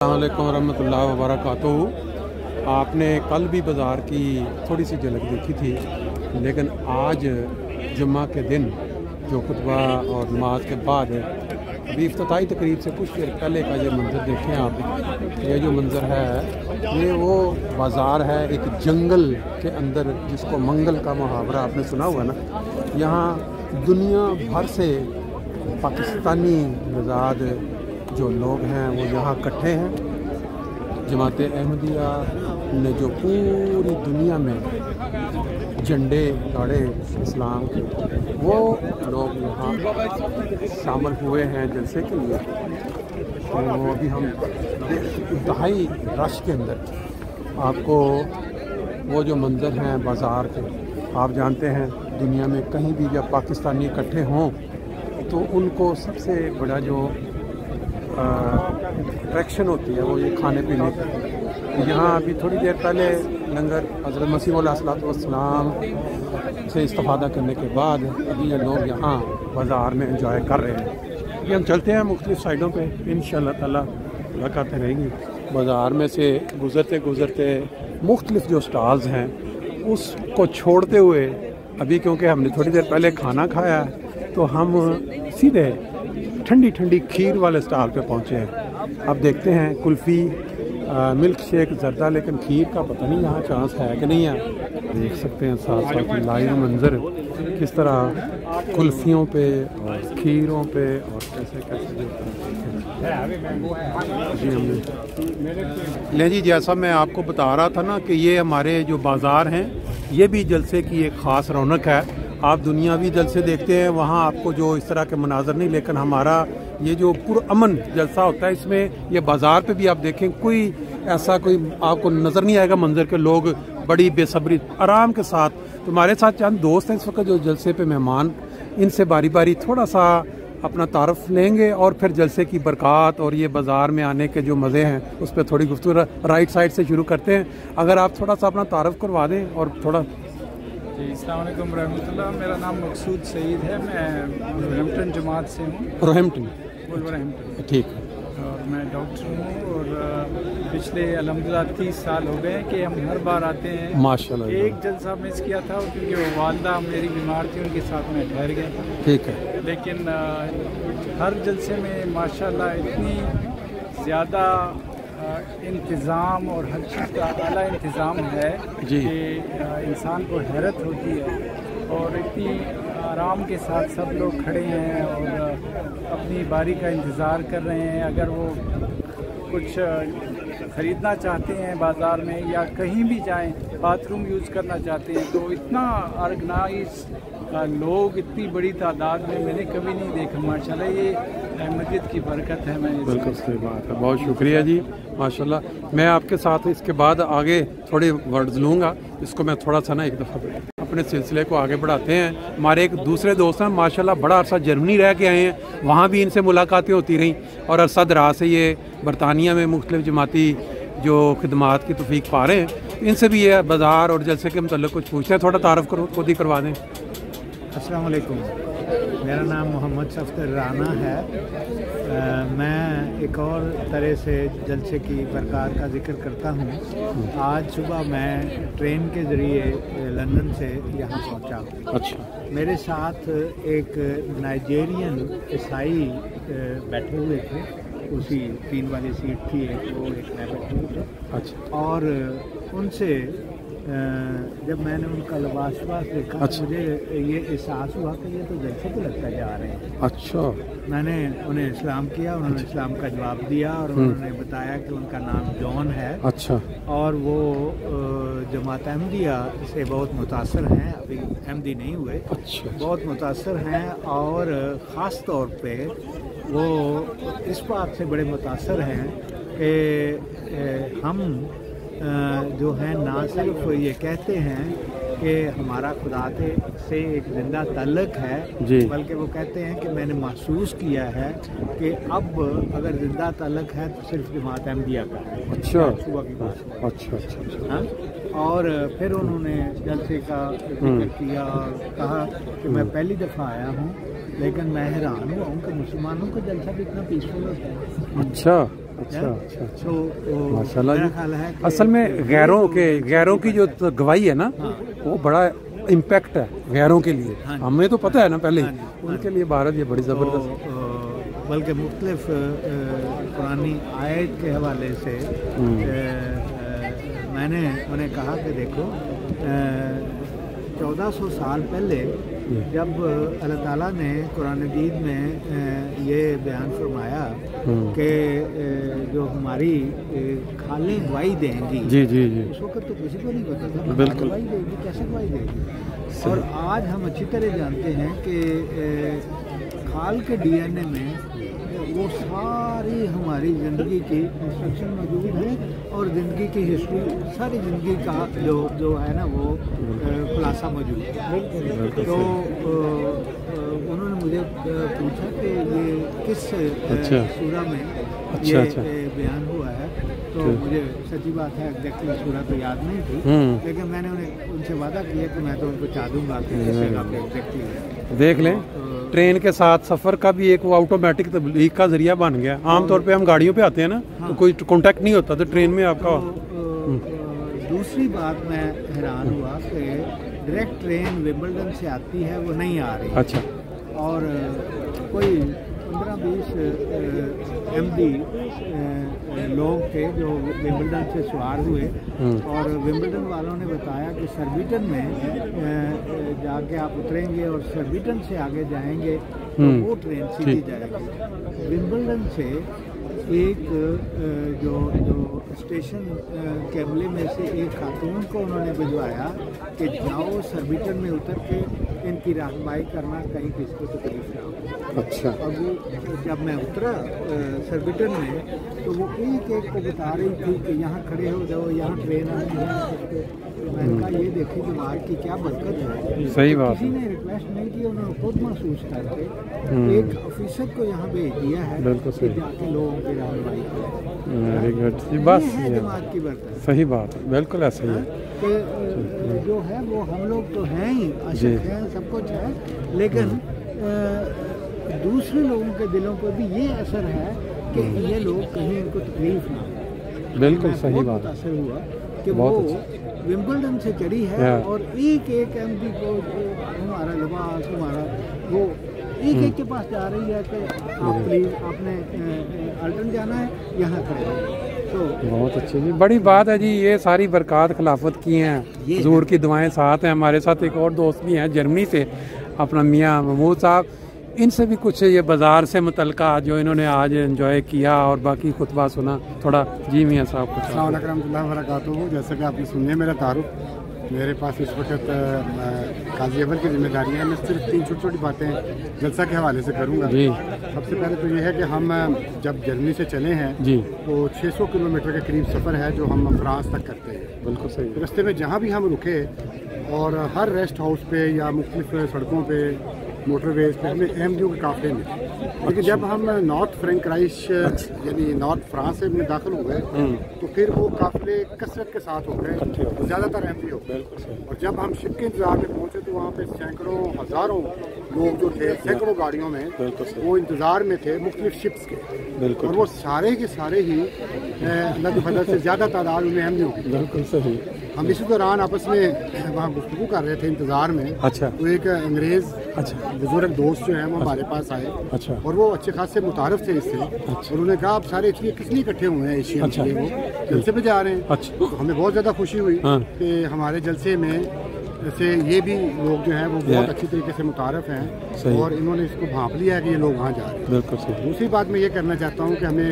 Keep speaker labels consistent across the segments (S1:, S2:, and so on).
S1: अस्सलाम वालेकुम रहमतुल्लाहि व बरकातुहू। आपने कल भी बाज़ार की थोड़ी सी झलक देखी थी, लेकिन आज जुम्मा के दिन जो खुतबा और नमाज के बाद अभी इफ्तिताई तकरीब से कुछ देर पहले का ये मंज़र देखें आप। ये जो मंज़र है ये वो बाज़ार है एक जंगल के अंदर, जिसको मंगल का मुहावरा आपने सुना हुआ ना। यहाँ दुनिया भर से पाकिस्तानी नज़ाद जो लोग हैं वो यहाँ इकट्ठे हैं। जमात अहमदिया ने जो पूरी दुनिया में झंडे गाड़े इस्लाम के, वो लोग यहाँ शामिल हुए हैं जलसे के लिए। तो वो अभी हम इंतहाई रश के अंदर आपको वो जो मंज़र हैं बाज़ार के, आप जानते हैं दुनिया में कहीं भी जब पाकिस्तानी इकट्ठे हों तो उनको सबसे बड़ा जो अट्रैक्शन होती है वो ये खाने पीने की। यहाँ अभी थोड़ी देर पहले लंगर हज़रत मसीह अलैहिस्सलाम से इस्तिफ़ादा करने के बाद अभी ये लोग यहाँ बाज़ार में एंजॉय कर रहे हैं। अभी हम चलते हैं मुख्तलिफ़ साइडों पे, इंशाअल्लाह ताला मुलाकातें रहेंगी। बाज़ार में से गुज़रते गुज़रते मुख्तलिफ़ जो स्टॉल्स हैं उसको छोड़ते हुए अभी, क्योंकि हमने थोड़ी देर पहले खाना खाया तो हम सीधे ठंडी ठंडी खीर वाले स्टॉल पे पहुँचे हैं। अब देखते हैं कुल्फ़ी, मिल्क शेक, ज़र्दा, लेकिन खीर का पता नहीं यहाँ चांस है कि नहीं है। देख सकते हैं साथ साथ लाइव मंज़र किस तरह कुल्फ़ियों पे और खीरों पे और कैसे कैसे जी हमने ले जी। जैसा मैं आपको बता रहा था ना कि ये हमारे जो बाज़ार हैं ये भी जलसे की एक ख़ास रौनक है। आप दुनियावी जलसे देखते हैं वहाँ आपको जो इस तरह के मनाजर नहीं, लेकिन हमारा ये जो पुरअमन जलसा होता है इसमें ये बाज़ार पे भी आप देखें कोई ऐसा कोई आपको नज़र नहीं आएगा मंजर के लोग बड़ी बेसब्री आराम के साथ। तो हमारे साथ चंद दोस्त हैं इस वक्त जो जलसे पे मेहमान, इनसे बारी बारी थोड़ा सा अपना तारफ़ लेंगे और फिर जलसे की बरक़ात और ये बाज़ार में आने के जो मज़े हैं उस पर थोड़ी गुफ्तगू राइट साइड से शुरू करते हैं। अगर आप थोड़ा सा अपना तारफ़ करवा दें और थोड़ा।
S2: जी अस्सलाम वालेकुम रहमतुल्लाह। मेरा नाम मकसूद सईद है, मैं वुलवरहेम्पटन जमात से हूँ। वुलवरहेम्पटन
S1: ठीक है।
S2: और मैं डॉक्टर हूँ और पिछले अल्हम्दुलिल्लाह 30 साल हो गए कि हम हर बार आते हैं।
S1: माशाल्लाह।
S2: एक जलसा मिस किया था क्योंकि वो वालदा मेरी बीमार थी, उनके साथ मैं ठहर गया।
S1: ठीक है।
S2: लेकिन हर जलसे में माशाल्लाह इतनी ज़्यादा इंतज़ाम और हर चीज़ का आला इंतज़ाम है कि इंसान को हैरत होती है। और इतनी आराम के साथ सब लोग खड़े हैं और अपनी बारी का इंतज़ार कर रहे हैं। अगर वो कुछ ख़रीदना चाहते हैं बाज़ार में या कहीं भी जाएं, बाथरूम यूज़ करना चाहते हैं, तो इतना ऑर्गेनाइज लोग इतनी बड़ी तादाद में मैंने कभी नहीं देखा। माशाल्लाह ये अहमदियत की बरकत है। मैं
S1: बिल्कुल सही बात है, बहुत शुक्रिया जी माशाल्लाह। मैं आपके साथ इसके बाद आगे थोड़े वर्ड्स लूँगा, इसको मैं थोड़ा सा ना एक दफ़ा अपने सिलसिले को आगे बढ़ाते हैं। हमारे एक दूसरे दोस्त हैं माशाल्लाह, बड़ा अरसा जर्मनी रह के आए हैं, वहाँ भी इनसे मुलाकातें होती रहीं और अरसा दराज से ये बरतानिया में मुख्तलिफ जमाती जो खिदमात की तौफीक पा रहे हैं। इनसे भी ये बाज़ार और जलसे के मतलब कुछ पूछते हैं, थोड़ा तारफ़ करो खुद ही करवा दें।
S3: अस्सलाम वालेकुम, मेरा नाम मोहम्मद सफ़दर राना है। मैं एक और तरह से जलसे की बरक़ात का ज़िक्र करता हूँ। आज सुबह मैं ट्रेन के ज़रिए लंदन से यहाँ पहुँचा।
S1: अच्छा।
S3: मेरे साथ एक नाइजेरियन ईसाई बैठे हुए थे, उसी 3 वाली सीट थी, एक वो एक मैं बैठे हुए थे।
S1: अच्छा।
S3: और उनसे जब मैंने उनका लिबास देखा,
S1: अच्छा।
S3: मुझे ये एहसास हुआ कि ये तो जलसे पे लगता जा रहे हैं।
S1: अच्छा।
S3: मैंने उन्हें इस्लाम किया, उन्होंने इस्लाम का जवाब दिया और उन्होंने बताया कि उनका नाम जॉन है।
S1: अच्छा।
S3: और वो जमात अहमदिया से बहुत मुतासर हैं, अभी अहमदी नहीं हुए।
S1: अच्छा।
S3: बहुत मुतासर हैं और ख़ास तौर पे वो इस बात से बड़े मुतासर हैं कि हम जो है ना सिर्फ ये कहते हैं कि हमारा खुदा से एक ज़िंदा ताल्लुक़ है, बल्कि वो कहते हैं कि मैंने महसूस किया है कि अब अगर ज़िंदा ताल्लुक़ है तो सिर्फ जमात अहमदिया का है।
S1: अच्छा।
S3: सुबह की बात है।
S1: अच्छा अच्छा।
S3: हाँ, और फिर उन्होंने जलसे का जिक्र किया और कहा कि मैं पहली दफ़ा आया हूँ, लेकिन मैं हैरान हुआ हूँ कि मुसलमानों का जलसा भी इतना पीसफुल होता है।
S1: अच्छा اچھا اچھا
S3: تو
S1: ماشاءاللہ
S3: میرا
S1: جی.
S3: خیال ہے کہ
S1: اصل میں غیروں کی جو گواہی ہے نا وہ بڑا امپیکٹ ہے غیروں کے لیے. ہمیں تو پتہ ہے نا پہلے ان کے لیے بھارت یہ بڑی زبردست
S3: بلکہ مختلف قرآنی آیت کے حوالے سے میں نے انہیں کہا کہ دیکھو 1400 سال پہلے جب اللہ تعالیٰ نے قرآن مجید میں یہ بیان فرمایا کہ جو ہماری کھالیں گواہی دیں گی,
S1: جی جی جی,
S3: اس وقت تو کسی کو نہیں پتا تھا
S1: بالکل
S3: گواہی دے گی, کیسے گواہی دے گی. اور آج ہم اچھی طرح جانتے ہیں کہ کھال کے ڈی این اے میں وہ ساری ہماری زندگی کی انسٹرکشن موجود ہے اور زندگی کی ہسٹری, ساری زندگی کا جو ہے نا وہ خلاصہ موجود ہے. تو انہوں نے مجھے پوچھا کہ یہ کس سورہ میں یہ بیان ہوا ہے, تو مجھے سچی بات ہے ایگزیکٹلی سورہ تو یاد نہیں تھی, لیکن میں نے ان سے وعدہ کیا کہ میں تو ان کو چاہ دوں گا کہ کس جگہ پہ ایگزیکٹلی
S1: دیکھ لیں. ٹرین کے ساتھ سفر کا بھی ایک وہ آٹومیٹک تبلیغ کا ذریعہ بن گیا. عام طور پہ ہم گاڑیوں پہ آتے ہیں نا تو کوئی کانٹیکٹ نہیں ہوتا, تو ٹرین میں آپ کا.
S3: دوسری بات میں حیران ہوا کہ ڈائریکٹ ٹرین ومبلڈن سے آتی ہے, وہ نہیں آ رہی.
S1: اچھا. اور
S3: کوئی 15-20 ایم ڈی لوگ تھے جو ومبلڈن سے سوار ہوئے, اور ومبلڈن والوں نے بتایا کہ سربیٹن میں جا کے آپ اتریں گے اور سربیٹن سے آگے جائیں گے تو وہ ٹرین سیدھی جائے گی. ومبلڈن سے ایک جو اسٹیشن کیملے میں سے ایک خاتون کو انہوں نے بھجوایا کہ جاؤ سربیٹن میں اتر کے ان کی رہنمائی کرنا, کہیں کسی کو تکلیف نہ ہو.
S1: اچھا.
S3: اب جب میں اترا سربیٹن میں تو وہ ایک کو بتا رہی تھی کہ یہاں کھڑے ہو جاؤ, یہاں ٹرین آئی ہے. میں نے کہا یہ دیکھیں کہ باہر کی کیا برکت ہے.
S1: صحیح بات.
S3: کسی نے ریکویسٹ نہیں کی, انہوں نے خود محسوس کر کے ایک آفیسر کو یہاں بھیج دیا ہے کہ جا کے لوگوں کی رہنمائی کرے.
S1: بس
S3: یہ ہے جماعت کی برکت.
S1: صحیح بات ہے, بالکل ایسا ہی ہے.
S3: کہ جو ہے وہ ہم لوگ تو ہیں ہی, عاشق ہیں, سب کچھ ہے, لیکن دوسرے لوگوں کے دلوں پر بھی یہ اثر ہے کہ یہ لوگ کہیں ان کو تکلیف نہ ہو.
S1: بالکل صحیح بات.
S3: متاثر ہوا کہ وہ ومبلڈن سے چڑھی ہے اور ایک ایم پی کو ہمارا لباس, ہمارا وہ ایک کے پاس جا رہی ہے کہ آپ پلیز آپ نے الٹن جانا ہے, یہاں کھڑے ہیں. تو
S1: بہت اچھی جی, بڑی بات ہے جی. یہ ساری برکات خلافت کی ہیں, حضور کی دعائیں ساتھ ہیں. ہمارے ساتھ ایک اور دوست بھی ہیں جرمنی سے, اپنا میاں محمود صاحب. ان سے بھی کچھ یہ بازار سے متعلقہ جو انہوں نے آج انجوائے کیا اور باقی خطبہ سنا تھوڑا. جی میاں صاحب کچھ.
S4: السلام علیکم ورحمۃ اللہ وبرکاتہ. جیسا کہ آپ نے سنیے میرا تعارف, میرے پاس اس وقت قاضی اول کی ذمہ داری ہے. میں صرف 3 چھوٹی چھوٹی باتیں جلسہ کے حوالے سے کروں گا.
S1: جی.
S4: سب سے پہلے تو یہ ہے کہ ہم جب جرمنی سے چلے ہیں
S1: جی
S4: تو 600 کلومیٹر کے قریب سفر ہے جو ہم فرانس تک کرتے ہیں.
S1: بالکل صحیح.
S4: رستے میں جہاں بھی ہم رکے اور ہر ریسٹ ہاؤس پہ یا مختلف سڑکوں پہ موٹر ویز پہ ہمیں ایم ڈیو کے قافلے ملے. لیکن جب ہم نارتھ فرینکرائش یعنی نارتھ فرانس میں داخل ہو گئے تو پھر وہ قافلے کثرت کے ساتھ ہو گئے, زیادہ تر ایم ڈی ہو گئے. اور جب ہم شپ کے انتظار میں پہنچے تو وہاں پہ سینکڑوں ہزاروں لوگ جو تھے سینکڑوں گاڑیوں میں وہ انتظار میں تھے مختلف شپس کے, اور وہ سارے کے سارے ہی اللہ کے فضل سے زیادہ تعداد میں ایم ڈی ہو گئی.
S1: بالکل صحیح.
S4: ہم اسی دوران آپس میں وہاں گفتگو کر رہے تھے انتظار میں.
S1: اچھا.
S4: تو ایک انگریز بزرگ دوست جو ہیں وہ ہمارے پاس آئے.
S1: اچھا.
S4: اور وہ اچھے خاصے متعارف تھے اس سے. اور انہوں نے کہا آپ سارے کس لیے اکٹھے ہوئے ہیں ایشین کے لیے, وہ جلسے پہ جا رہے ہیں.
S1: اچھا.
S4: تو ہمیں بہت زیادہ خوشی ہوئی کہ ہمارے جلسے میں سے یہ بھی لوگ جو ہیں وہ بہت اچھی طریقے سے متعارف ہیں اور انہوں نے اس کو بھانپ لیا ہے کہ یہ لوگ وہاں جا رہے ہیں.
S1: بالکل صحیح.
S4: دوسری بات میں یہ کرنا چاہتا ہوں کہ ہمیں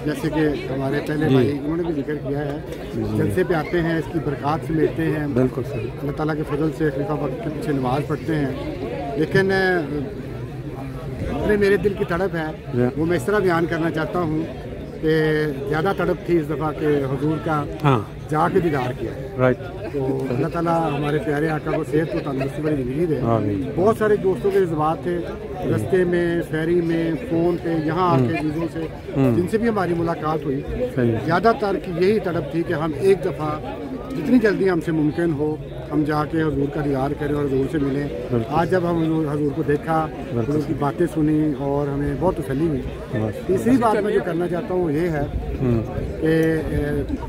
S4: جیسے کہ ہمارے پہلے بھائی انہوں نے بھی ذکر کیا ہے, جلسے پہ آتے ہیں, اس کی برکات سے لیتے ہیں.
S1: بالکل صحیح.
S4: اللہ تعالیٰ کے فضل سے خلیفہ وقت کے پیچھے نماز پڑھتے ہیں. لیکن اپنے میرے دل کی تڑپ ہے وہ میں اس طرح بیان کرنا چاہتا ہوں کہ زیادہ تڑپ تھی اس دفعہ کہ حضور کا جا کے دیدار کیا. رائٹ. تو اللہ تعالیٰ ہمارے پیارے آقا کو صحت و تندرستی والی زندگی دے. بہت سارے دوستوں کے جذبات تھے رستے میں, فیری میں, فون پہ, یہاں آ کے چیزوں سے جن سے بھی ہماری ملاقات ہوئی. زیادہ تر کی یہی تڑپ تھی کہ ہم ایک دفعہ جتنی جلدی ہم سے ممکن ہو हम जाके हुजूर का दीदार करें और हुजूर से मिलें। आज जब हम हुजूर को देखा, हुजूर की बातें सुनी और हमें बहुत तसल्ली हुई। तीसरी बात मैं जो करना चाहता हूँ ये है कि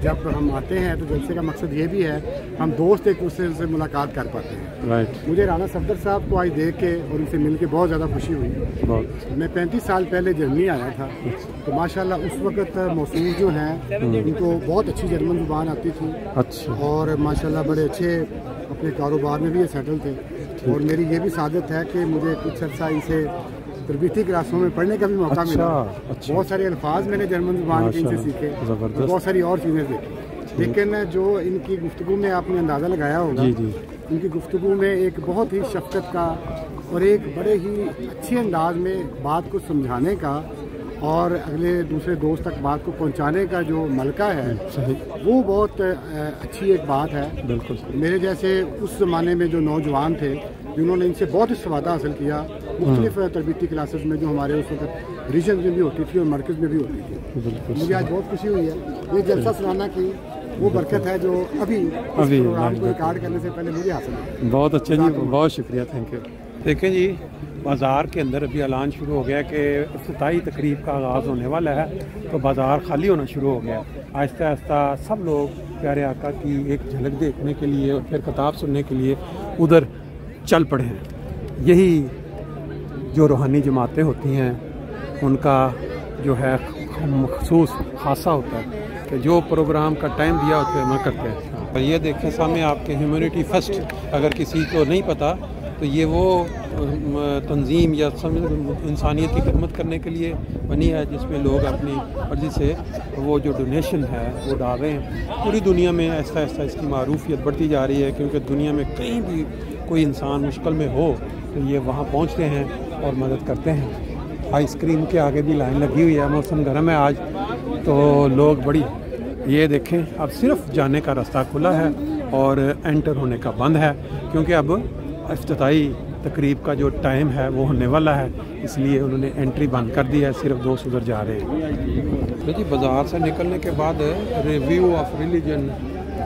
S4: जब हम आते हैं तो जलसे का मकसद ये भी है हम दोस्त एक दूसरे से मुलाकात कर पाते हैं। मुझे राना सफदर साहब को आज देख के और उनसे मिल के बहुत ज़्यादा खुशी हुई। मैं 35 साल पहले जर्मनी आया था, तो माशाल्लाह उस वक्त मौसूल जो हैं उनको बहुत अच्छी जर्मन ज़ुबान आती थी। अच्छा। और माशाल्लाह बड़े अच्छे अपने कारोबार में भी ये सेटल थे। और मेरी ये भी सादत है कि मुझे कुछ अर्सा इनसे तरबीती क्लासों में पढ़ने का भी मौका मिला। बहुत सारे अल्फाज मैंने जर्मन ज़ुबान के इनसे सीखे, बहुत सारी और चीज़ें देखी। लेकिन जो इनकी गुफ्तगू में आपने अंदाज़ा लगाया होगा, इनकी गुफ्तगू में एक बहुत ही शफ़क़त का और एक बड़े ही अच्छे अंदाज में बात को समझाने का और अगले दूसरे दोस्त तक बात को पहुंचाने का जो मलका है वो बहुत अच्छी एक बात है। बिल्कुल मेरे जैसे उस ज़माने में जो नौजवान थे जिन्होंने इनसे बहुत इस्तेफ़ादा हासिल किया मुख्तलिफ तरबीती क्लासेस में जो हमारे उस वक्त रीजन में भी होती थी और मरकज़ में भी होती थी। मुझे आज बहुत खुशी हुई है। ये जलसा सुनाना की वो बरकत है जो अभी प्रोग्राम को रिकॉर्ड करने से पहले मुझे हासिल है।
S1: बहुत अच्छा जी, बहुत शुक्रिया, थैंक यू। देखें जी, बाज़ार के अंदर अभी ऐलान शुरू हो गया कि इफ्तिताई तकरीब का आगाज़ होने वाला है, तो बाज़ार खाली होना शुरू हो गया। आहिस्ता आहिस्ता सब लोग प्यारे आका की एक झलक देखने के लिए और फिर खिताब सुनने के लिए उधर चल पड़े हैं। यही जो रूहानी जमातें होती हैं उनका जो है मखसूस खासा होता है कि जो प्रोग्राम का टाइम दिया उस पर अमल करते हैं। और ये देखें सामने आपके ह्यूमैनिटी फर्स्ट, अगर किसी को नहीं पता तो ये वो तंजीम या इंसानियत की खिदमत करने के लिए बनी है जिसमें लोग अपनी मर्ज़ी से वो जो डोनेशन है वो डाल रहे हैं। पूरी दुनिया में आहिस्ता आहिस्ता इसकी मारूफियत बढ़ती जा रही है, क्योंकि दुनिया में कहीं भी कोई इंसान मुश्किल में हो तो ये वहाँ पहुँचते हैं और मदद करते हैं। आइसक्रीम के आगे भी लाइन लगी हुई है, मौसम गर्म है आज तो लोग बड़ी, ये देखें अब सिर्फ जाने का रास्ता खुला है और एंटर होने का बंद है, क्योंकि अब इफ्तिताई तकरीब का जो टाइम है वो होने वाला है, इसलिए उन्होंने एंट्री बंद कर दी है, सिर्फ दोस्त उधर जा रहे हैं। तो जी बाज़ार से निकलने के बाद रिव्यू ऑफ रिलीजन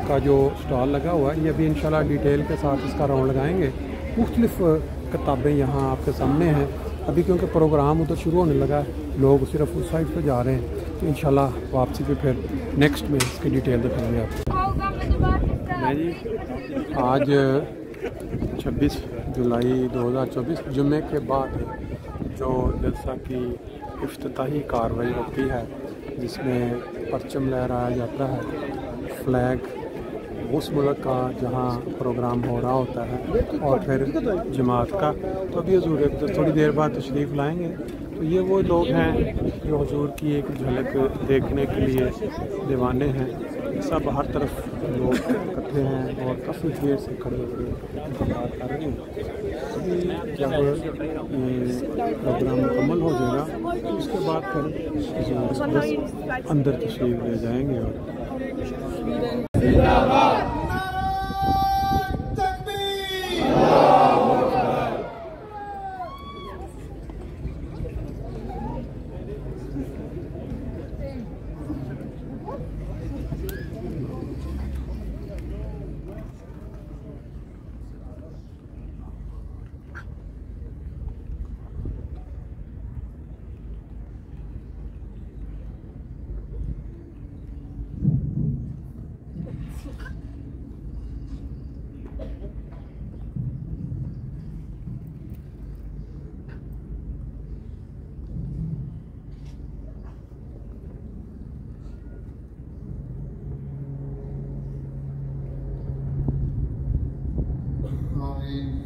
S1: का जो स्टॉल लगा हुआ है, ये भी इंशाल्लाह डिटेल के साथ इसका राउंड लगाएंगे। मुख्तलिफ किताबें यहाँ आपके सामने हैं अभी, क्योंकि प्रोग्राम उधर शुरू होने लगा है, लोग सिर्फ उस साइड पर जा रहे हैं, तो इंशाल्लाह वापसी पे फिर नेक्स्ट में इसकी डिटेल दिखाएंगे आपको। मैं जी आज 26 जुलाई 2024 जुम्मे के बाद जो जलसा की इफ्तिताही कार्रवाई होती है जिसमें परचम लहराया जाता है, फ्लैग उस मुल्क का जहाँ प्रोग्राम हो रहा होता है और फिर जमात का, तो अभी हुजूर थोड़ी देर बाद तशरीफ़ लाएंगे। तो ये वो लोग हैं जो हुजूर की एक झलक देखने के लिए दीवाने हैं। सब हर तरफ लोग इकट्ठे हैं और काफ़ी देर से खड़े होकर बात कर रहे हैं। जब प्रोग्राम मुकम्मल हो जाएगा तो उसके बाद फिर अंदर तशरीफ़ ले जाएंगे। और
S5: Amen.